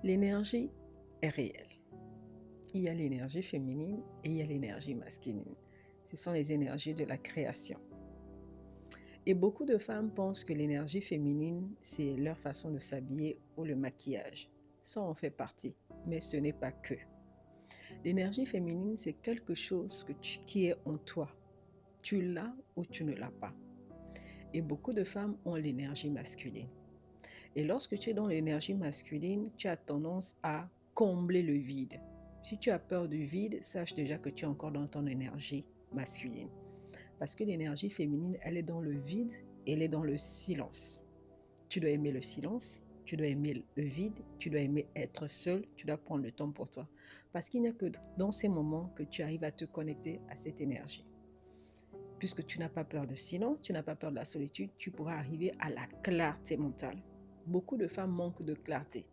L'énergie est réelle. Il y a l'énergie féminine et il y a l'énergie masculine. Ce sont les énergies de la création. Et beaucoup de femmes pensent que l'énergie féminine, c'est leur façon de s'habiller ou le maquillage. Ça en fait partie, mais ce n'est pas que. L'énergie féminine, c'est quelque chose qui est en toi. Tu l'as ou tu ne l'as pas. Et beaucoup de femmes ont l'énergie masculine. Et lorsque tu es dans l'énergie masculine, tu as tendance à combler le vide. Si tu as peur du vide, sache déjà que tu es encore dans ton énergie masculine. Parce que l'énergie féminine, elle est dans le vide et elle est dans le silence. Tu dois aimer le silence, tu dois aimer le vide, tu dois aimer être seul, tu dois prendre le temps pour toi. Parce qu'il n'y a que dans ces moments que tu arrives à te connecter à cette énergie. Puisque tu n'as pas peur de silence, tu n'as pas peur de la solitude, tu pourras arriver à la clarté mentale. Beaucoup de femmes manquent de clarté.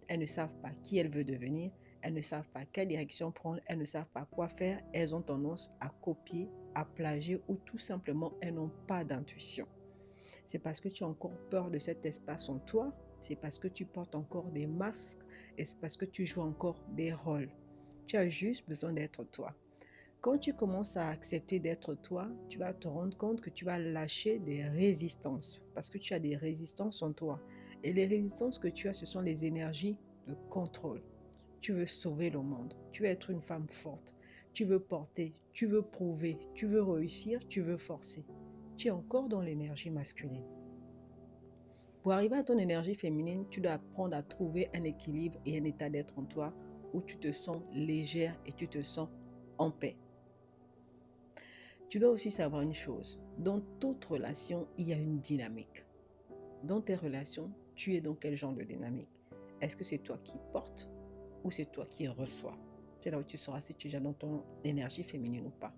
Elles ne savent pas qui elles veulent devenir, elles ne savent pas quelle direction prendre, elles ne savent pas quoi faire, elles ont tendance à copier, à plagier ou tout simplement elles n'ont pas d'intuition. C'est parce que tu as encore peur de cet espace en toi, c'est parce que tu portes encore des masques et c'est parce que tu joues encore des rôles. Tu as juste besoin d'être toi. Quand tu commences à accepter d'être toi, tu vas te rendre compte que tu vas lâcher des résistances parce que tu as des résistances en toi. Et les résistances que tu as, ce sont les énergies de contrôle. Tu veux sauver le monde, tu veux être une femme forte, tu veux porter, tu veux prouver, tu veux réussir, tu veux forcer. Tu es encore dans l'énergie masculine. Pour arriver à ton énergie féminine, tu dois apprendre à trouver un équilibre et un état d'être en toi où tu te sens légère et tu te sens en paix. Tu dois aussi savoir une chose, dans toute relation, il y a une dynamique. Dans tes relations, tu es dans quel genre de dynamique? Est-ce que c'est toi qui portes ou c'est toi qui reçois? C'est là où tu sauras si tu es dans ton énergie féminine ou pas.